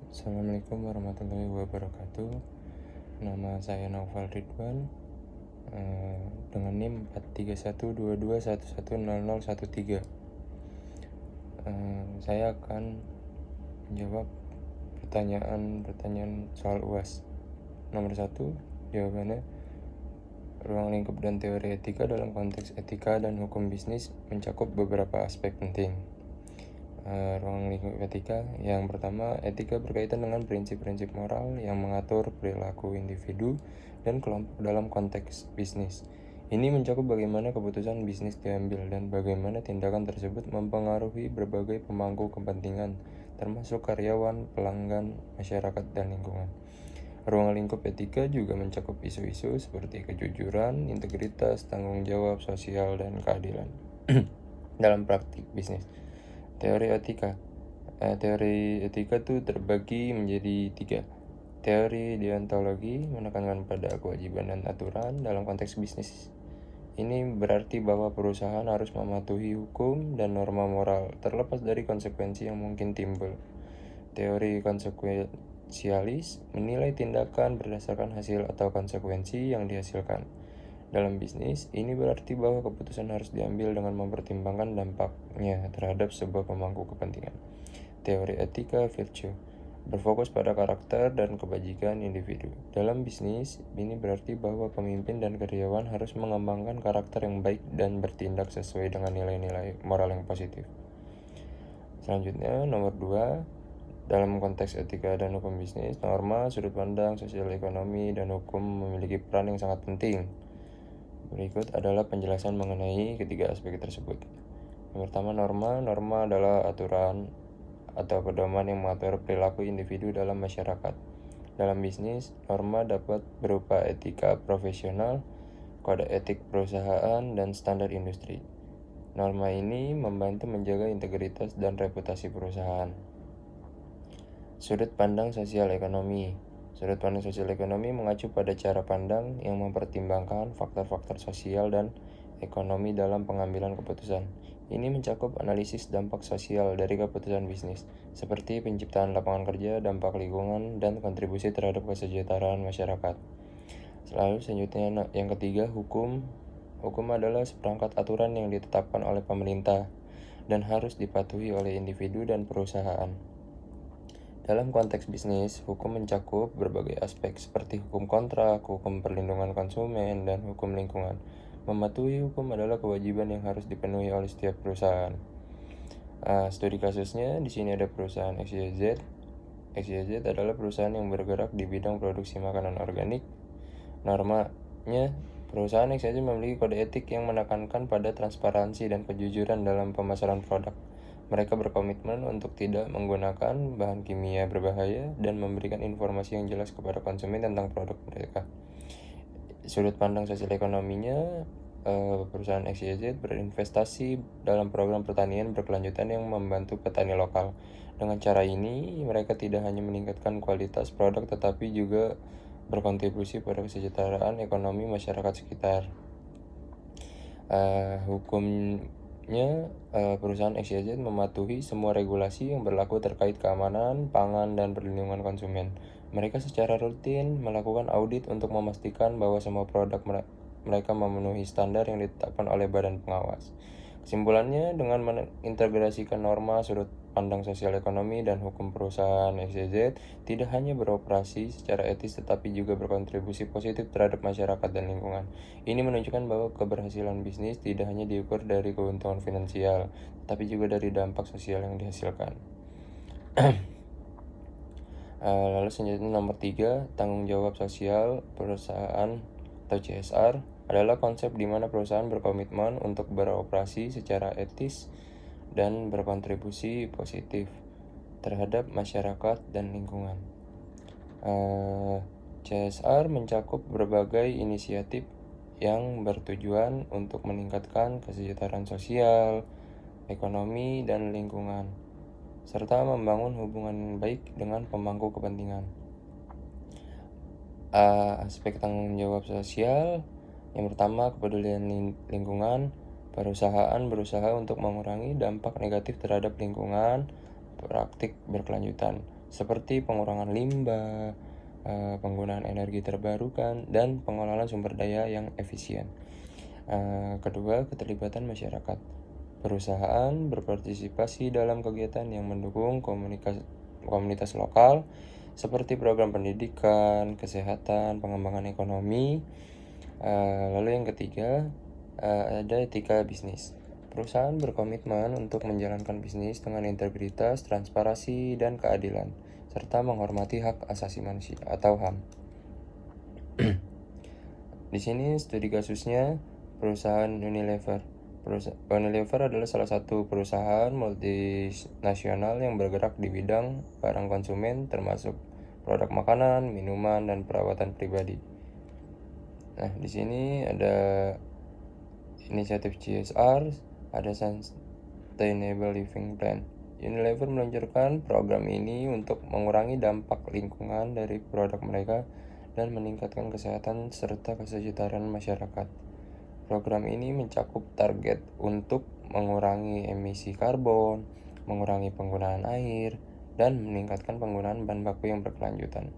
Assalamualaikum warahmatullahi wabarakatuh. Nama saya Naufal Ridwan, dengan NIM 431221110013. Saya akan menjawab pertanyaan soal UAS. Nomor 1, jawabannya ruang lingkup dan teori etika dalam konteks etika dan hukum bisnis mencakup beberapa aspek penting. Ruang lingkup etika. Yang pertama, etika berkaitan dengan prinsip-prinsip moral yang mengatur perilaku individu dan kelompok dalam konteks bisnis. Ini mencakup bagaimana keputusan bisnis diambil dan bagaimana tindakan tersebut mempengaruhi berbagai pemangku kepentingan, termasuk karyawan, pelanggan, masyarakat, dan lingkungan. Ruang lingkup etika juga mencakup isu-isu seperti kejujuran, integritas, tanggung jawab sosial, dan keadilan dalam praktik bisnis. Teori etika. Teori etika itu terbagi menjadi 3. Teori deontologi menekankan pada kewajiban dan aturan dalam konteks bisnis. Ini berarti bahwa perusahaan harus mematuhi hukum dan norma moral terlepas dari konsekuensi yang mungkin timbul. Teori konsekuensialis menilai tindakan berdasarkan hasil atau konsekuensi yang dihasilkan. Dalam bisnis, ini berarti bahwa keputusan harus diambil dengan mempertimbangkan dampaknya terhadap sebuah pemangku kepentingan. Teori etika virtue berfokus pada karakter dan kebajikan individu. Dalam bisnis, ini berarti bahwa pemimpin dan karyawan harus mengembangkan karakter yang baik dan bertindak sesuai dengan nilai-nilai moral yang positif. Selanjutnya, nomor 2, dalam konteks etika dan hukum bisnis, norma, sudut pandang, sosial ekonomi, dan hukum memiliki peran yang sangat penting. Berikut adalah penjelasan mengenai ketiga aspek tersebut. Yang pertama, norma adalah aturan atau pedoman yang mengatur perilaku individu dalam masyarakat. Dalam bisnis, norma dapat berupa etika profesional, kode etik perusahaan, dan standar industri. Norma ini membantu menjaga integritas dan reputasi perusahaan. Sudut pandang sosial ekonomi. Sudut pandang sosial ekonomi mengacu pada cara pandang yang mempertimbangkan faktor-faktor sosial dan ekonomi dalam pengambilan keputusan. Ini mencakup analisis dampak sosial dari keputusan bisnis, seperti penciptaan lapangan kerja, dampak lingkungan, dan kontribusi terhadap kesejahteraan masyarakat. Selanjutnya, yang ketiga, hukum. Hukum adalah seperangkat aturan yang ditetapkan oleh pemerintah dan harus dipatuhi oleh individu dan perusahaan. Dalam konteks bisnis, hukum mencakup berbagai aspek seperti hukum kontrak, hukum perlindungan konsumen, dan hukum lingkungan. Mematuhi hukum adalah kewajiban yang harus dipenuhi oleh setiap perusahaan. Studi kasusnya, di sini ada perusahaan XYZ. XYZ adalah perusahaan yang bergerak di bidang produksi makanan organik. Normanya, perusahaan XYZ memiliki kode etik yang menekankan pada transparansi dan kejujuran dalam pemasaran produk. Mereka berkomitmen untuk tidak menggunakan bahan kimia berbahaya dan memberikan informasi yang jelas kepada konsumen tentang produk mereka. Sudut pandang sosial ekonominya, perusahaan XYZ berinvestasi dalam program pertanian berkelanjutan yang membantu petani lokal. Dengan cara ini, mereka tidak hanya meningkatkan kualitas produk tetapi juga berkontribusi pada kesejahteraan ekonomi masyarakat sekitar. Hukumnya, perusahaan XYZ mematuhi semua regulasi yang berlaku terkait keamanan, pangan, dan perlindungan konsumen. Mereka secara rutin melakukan audit untuk memastikan bahwa semua produk mereka memenuhi standar yang ditetapkan oleh badan pengawas. Kesimpulannya, dengan mengintegrasikan norma, sudut pandang sosial ekonomi, dan hukum perusahaan XYZ tidak hanya beroperasi secara etis tetapi juga berkontribusi positif terhadap masyarakat dan lingkungan. Ini menunjukkan bahwa keberhasilan bisnis tidak hanya diukur dari keuntungan finansial, tapi juga dari dampak sosial yang dihasilkan. Lalu selanjutnya nomor 3, tanggung jawab sosial perusahaan atau CSR adalah konsep di mana perusahaan berkomitmen untuk beroperasi secara etis dan berkontribusi positif terhadap masyarakat dan lingkungan. CSR mencakup berbagai inisiatif yang bertujuan untuk meningkatkan kesejahteraan sosial, ekonomi, dan lingkungan, serta membangun hubungan baik dengan pemangku kepentingan. Aspek tanggung jawab sosial, yang pertama, kepedulian lingkungan. Perusahaan berusaha untuk mengurangi dampak negatif terhadap lingkungan, praktik berkelanjutan, seperti pengurangan limbah, penggunaan energi terbarukan, dan pengelolaan sumber daya yang efisien. Kedua, keterlibatan masyarakat. Perusahaan berpartisipasi dalam kegiatan yang mendukung komunitas lokal, seperti program pendidikan, kesehatan, pengembangan ekonomi. Lalu yang ketiga, ada etika bisnis. Perusahaan berkomitmen untuk menjalankan bisnis dengan integritas, transparansi, dan keadilan, serta menghormati hak asasi manusia atau HAM. Di sini studi kasusnya perusahaan Unilever. Unilever adalah salah satu perusahaan multinasional yang bergerak di bidang barang konsumen termasuk produk makanan, minuman, dan perawatan pribadi. Nah, di sini ada inisiatif CSR, ada Sustainable Living Plan. Unilever meluncurkan program ini untuk mengurangi dampak lingkungan dari produk mereka dan meningkatkan kesehatan serta kesejahteraan masyarakat. Program ini mencakup target untuk mengurangi emisi karbon, mengurangi penggunaan air, dan meningkatkan penggunaan bahan baku yang berkelanjutan.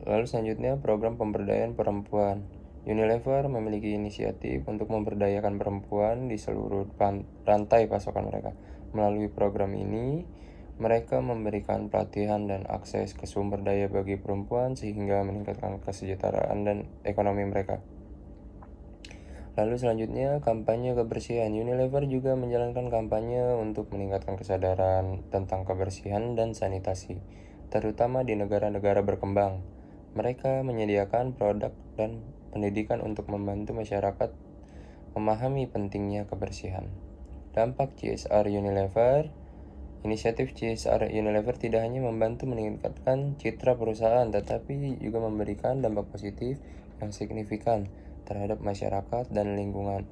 Lalu selanjutnya program pemberdayaan perempuan. Unilever memiliki inisiatif untuk memberdayakan perempuan di seluruh rantai pasokan mereka. Melalui program ini, mereka memberikan pelatihan dan akses ke sumber daya bagi perempuan sehingga meningkatkan kesejahteraan dan ekonomi mereka. Lalu selanjutnya, kampanye kebersihan. Unilever juga menjalankan kampanye untuk meningkatkan kesadaran tentang kebersihan dan sanitasi, terutama di negara-negara berkembang. Mereka menyediakan produk dan pendidikan untuk membantu masyarakat memahami pentingnya kebersihan. Dampak CSR Unilever. Inisiatif CSR Unilever tidak hanya membantu meningkatkan citra perusahaan, tetapi juga memberikan dampak positif yang signifikan terhadap masyarakat dan lingkungan.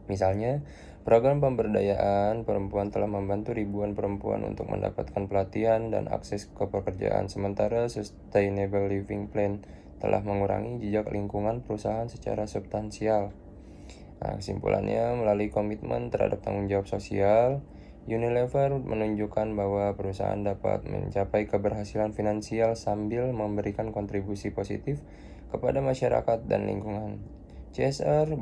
Misalnya, program pemberdayaan perempuan telah membantu ribuan perempuan untuk mendapatkan pelatihan dan akses ke pekerjaan, sementara Sustainable Living Plan telah mengurangi jejak lingkungan perusahaan secara substansial. Nah, kesimpulannya, melalui komitmen terhadap tanggung jawab sosial, Unilever menunjukkan bahwa perusahaan dapat mencapai keberhasilan finansial sambil memberikan kontribusi positif kepada masyarakat dan lingkungan. CSR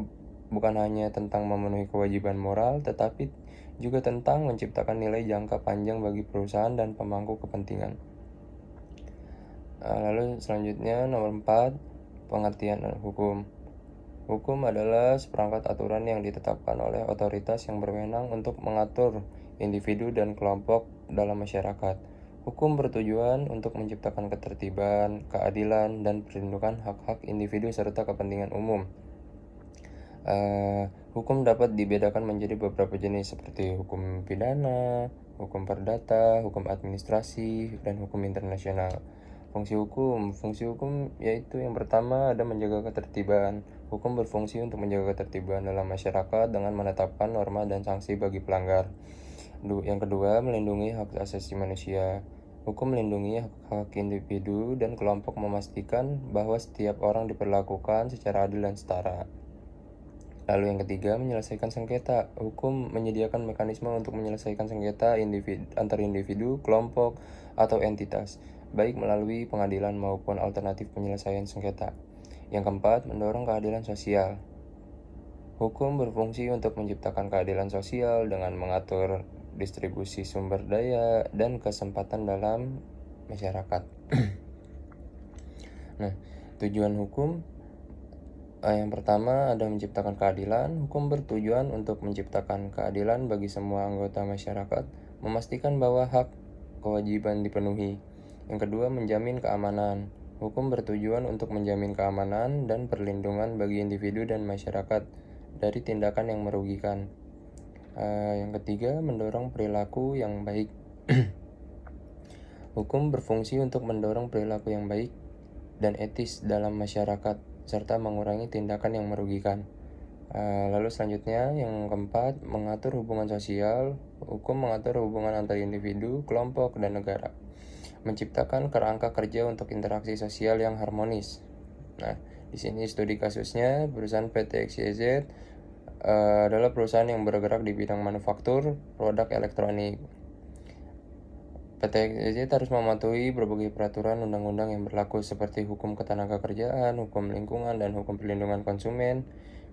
bukan hanya tentang memenuhi kewajiban moral, tetapi juga tentang menciptakan nilai jangka panjang bagi perusahaan dan pemangku kepentingan. Lalu selanjutnya nomor 4, pengertian hukum. Hukum adalah seperangkat aturan yang ditetapkan oleh otoritas yang berwenang untuk mengatur individu dan kelompok dalam masyarakat. Hukum bertujuan untuk menciptakan ketertiban, keadilan, dan perlindungan hak-hak individu serta kepentingan umum. Hukum dapat dibedakan menjadi beberapa jenis seperti hukum pidana, hukum perdata, hukum administrasi, dan hukum internasional. Fungsi hukum yaitu yang pertama ada menjaga ketertiban. Hukum berfungsi untuk menjaga ketertiban dalam masyarakat dengan menetapkan norma dan sanksi bagi pelanggar. Yang kedua, melindungi hak asasi manusia. Hukum melindungi hak individu dan kelompok, memastikan bahwa setiap orang diperlakukan secara adil dan setara. Lalu yang ketiga, menyelesaikan sengketa. Hukum menyediakan mekanisme untuk menyelesaikan sengketa antar individu, kelompok, atau entitas, baik melalui pengadilan maupun alternatif penyelesaian sengketa. Yang keempat, mendorong keadilan sosial. Hukum berfungsi untuk menciptakan keadilan sosial dengan mengatur distribusi sumber daya dan kesempatan dalam masyarakat. Nah, tujuan hukum yang pertama ada menciptakan keadilan. Hukum bertujuan untuk menciptakan keadilan bagi semua anggota masyarakat, memastikan bahwa hak kewajiban dipenuhi. Yang kedua, menjamin keamanan. Hukum bertujuan untuk menjamin keamanan dan perlindungan bagi individu dan masyarakat dari tindakan yang merugikan. Yang ketiga, mendorong perilaku yang baik. Hukum berfungsi untuk mendorong perilaku yang baik dan etis dalam masyarakat, serta mengurangi tindakan yang merugikan. Lalu selanjutnya, yang keempat, mengatur hubungan sosial. Hukum mengatur hubungan antar individu, kelompok, dan negara, menciptakan kerangka kerja untuk interaksi sosial yang harmonis. Nah, di sini studi kasusnya, perusahaan PT XYZ adalah perusahaan yang bergerak di bidang manufaktur produk elektronik. PT XYZ harus mematuhi berbagai peraturan undang-undang yang berlaku seperti hukum ketenagakerjaan, hukum lingkungan, dan hukum perlindungan konsumen.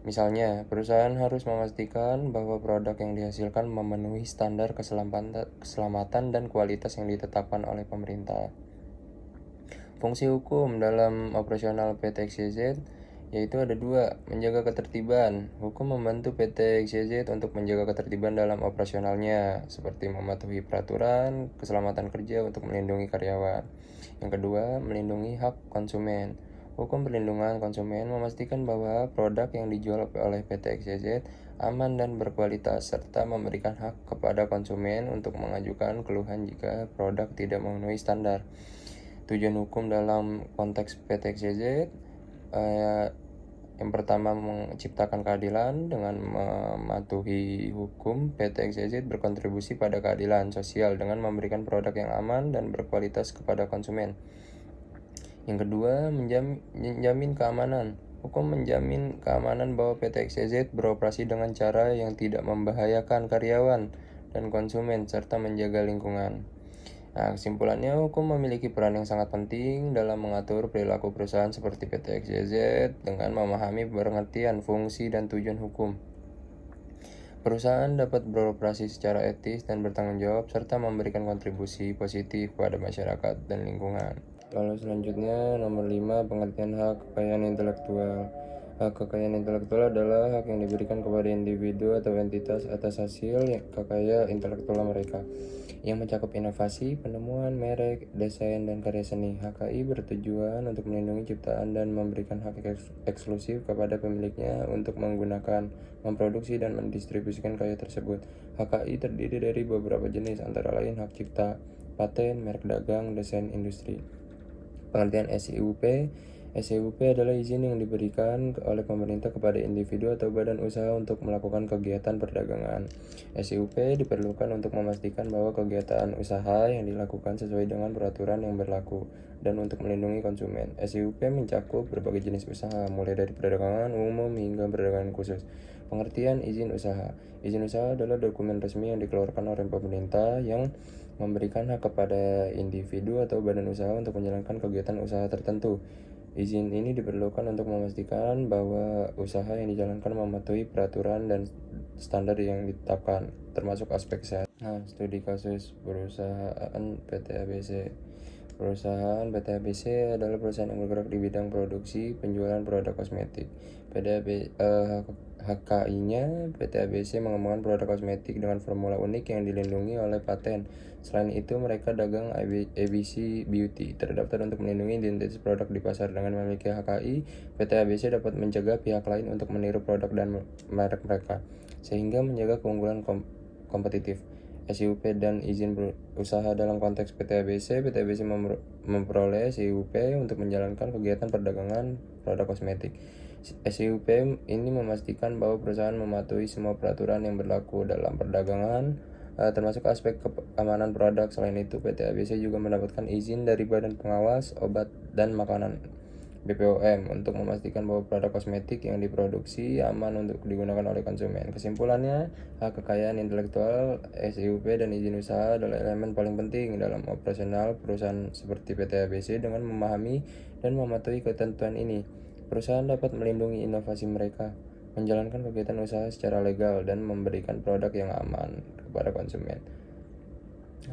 Misalnya, perusahaan harus memastikan bahwa produk yang dihasilkan memenuhi standar keselamatan dan kualitas yang ditetapkan oleh pemerintah. Fungsi hukum dalam operasional PT XYZ yaitu ada dua, menjaga ketertiban. Hukum membantu PT XYZ untuk menjaga ketertiban dalam operasionalnya, seperti mematuhi peraturan keselamatan kerja untuk melindungi karyawan. Yang kedua, melindungi hak konsumen. Hukum perlindungan konsumen memastikan bahwa produk yang dijual oleh PT XYZ aman dan berkualitas, serta memberikan hak kepada konsumen untuk mengajukan keluhan jika produk tidak memenuhi standar. Tujuan hukum dalam konteks PT XYZ yang pertama, menciptakan keadilan. Dengan mematuhi hukum, PT XYZ berkontribusi pada keadilan sosial dengan memberikan produk yang aman dan berkualitas kepada konsumen. Yang kedua, menjamin keamanan. Hukum menjamin keamanan bahwa PT XYZ beroperasi dengan cara yang tidak membahayakan karyawan dan konsumen, serta menjaga lingkungan. Nah, kesimpulannya, hukum memiliki peran yang sangat penting dalam mengatur perilaku perusahaan seperti PT XYZ dengan memahami pengertian, fungsi, dan tujuan hukum. Perusahaan dapat beroperasi secara etis dan bertanggung jawab, serta memberikan kontribusi positif pada masyarakat dan lingkungan. Lalu selanjutnya, nomor 5, pengertian hak kekayaan intelektual. Hak kekayaan intelektual adalah hak yang diberikan kepada individu atau entitas atas hasil kekayaan intelektual mereka, yang mencakup inovasi, penemuan, merek, desain, dan karya seni. HKI bertujuan untuk melindungi ciptaan dan memberikan hak eksklusif kepada pemiliknya untuk menggunakan, memproduksi, dan mendistribusikan karya tersebut. HKI terdiri dari beberapa jenis, antara lain hak cipta, paten, merek dagang, desain industri. Pengertian SIUP. SIUP adalah izin yang diberikan oleh pemerintah kepada individu atau badan usaha untuk melakukan kegiatan perdagangan. SIUP diperlukan untuk memastikan bahwa kegiatan usaha yang dilakukan sesuai dengan peraturan yang berlaku dan untuk melindungi konsumen. SIUP mencakup berbagai jenis usaha, mulai dari perdagangan umum hingga perdagangan khusus. Pengertian izin usaha. Izin usaha adalah dokumen resmi yang dikeluarkan oleh pemerintah yang memberikan hak kepada individu atau badan usaha untuk menjalankan kegiatan usaha tertentu. Izin ini diperlukan untuk memastikan bahwa usaha yang dijalankan mematuhi peraturan dan standar yang ditetapkan, termasuk aspek kesehatan. Nah, studi kasus perusahaan PT ABC. Perusahaan PT ABC adalah perusahaan yang bergerak di bidang produksi penjualan produk kosmetik. HKI-nya, PT ABC mengembangkan produk kosmetik dengan formula unik yang dilindungi oleh paten. Selain itu, mereka dagang ABC Beauty, terdaftar untuk melindungi identitas produk di pasar. Dengan memiliki HKI, PT ABC dapat mencegah pihak lain untuk meniru produk dan merek mereka, sehingga menjaga keunggulan kompetitif. SIUP dan izin usaha dalam konteks PT ABC. PT ABC memperoleh SIUP untuk menjalankan kegiatan perdagangan produk kosmetik. SIUP ini memastikan bahwa perusahaan mematuhi semua peraturan yang berlaku dalam perdagangan, termasuk aspek keamanan produk. Selain itu, PT ABC juga mendapatkan izin dari Badan Pengawas Obat dan Makanan BPOM untuk memastikan bahwa produk kosmetik yang diproduksi aman untuk digunakan oleh konsumen. Kesimpulannya, hak kekayaan intelektual, SIUP, dan izin usaha adalah elemen paling penting dalam operasional perusahaan seperti PT ABC. Dengan memahami dan mematuhi ketentuan ini, perusahaan dapat melindungi inovasi mereka, menjalankan kegiatan usaha secara legal, dan memberikan produk yang aman kepada konsumen.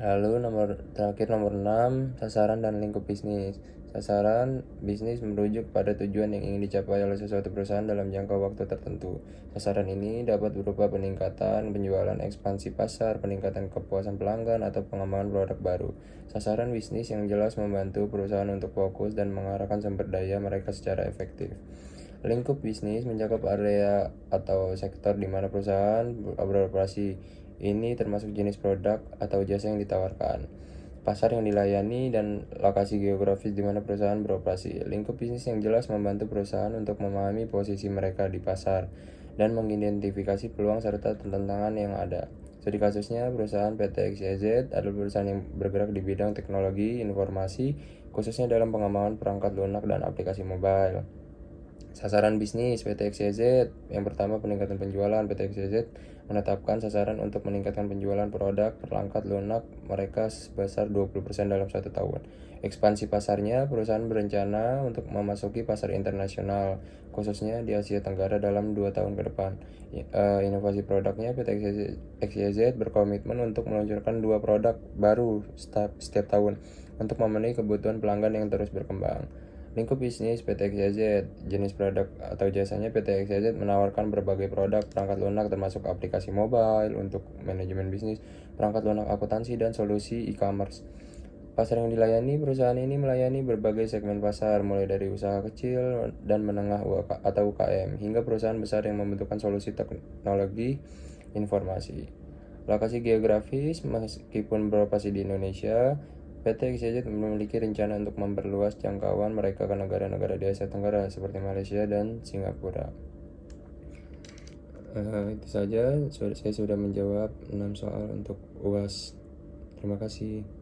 Lalu nomor 6, sasaran dan lingkup bisnis. Sasaran bisnis merujuk pada tujuan yang ingin dicapai oleh sesuatu perusahaan dalam jangka waktu tertentu. Sasaran ini dapat berupa peningkatan penjualan, ekspansi pasar, peningkatan kepuasan pelanggan, atau pengembangan produk baru. Sasaran bisnis yang jelas membantu perusahaan untuk fokus dan mengarahkan sumber daya mereka secara efektif. Lingkup bisnis mencakup area atau sektor di mana perusahaan beroperasi. Ini termasuk jenis produk atau jasa yang ditawarkan, pasar yang dilayani, dan lokasi geografis di mana perusahaan beroperasi. Lingkup bisnis yang jelas membantu perusahaan untuk memahami posisi mereka di pasar dan mengidentifikasi peluang serta tantangan yang ada. Studi kasusnya, perusahaan PT XYZ adalah perusahaan yang bergerak di bidang teknologi informasi, khususnya dalam pengembangan perangkat lunak dan aplikasi mobile. Sasaran bisnis PT XYZ. Yang pertama, peningkatan penjualan. PT XYZ menetapkan sasaran untuk meningkatkan penjualan produk perangkat lunak mereka sebesar 20% dalam 1 tahun. Ekspansi pasarnya, perusahaan berencana untuk memasuki pasar internasional, khususnya di Asia Tenggara dalam 2 tahun ke depan. Inovasi produknya, PT XYZ berkomitmen untuk meluncurkan 2 produk baru setiap tahun untuk memenuhi kebutuhan pelanggan yang terus berkembang. Lingkup bisnis PT XYZ, jenis produk atau jasanya PT XYZ menawarkan berbagai produk perangkat lunak termasuk aplikasi mobile untuk manajemen bisnis, perangkat lunak akuntansi, dan solusi e-commerce. Pasar yang dilayani, perusahaan ini melayani berbagai segmen pasar, mulai dari usaha kecil dan menengah atau UKM, hingga perusahaan besar yang membutuhkan solusi teknologi informasi. Lokasi geografis, meskipun beroperasi di Indonesia, PT XYZ memiliki rencana untuk memperluas jangkauan mereka ke negara-negara di Asia Tenggara seperti Malaysia dan Singapura. Itu saja, saya sudah menjawab 6 soal untuk UAS. Terima kasih.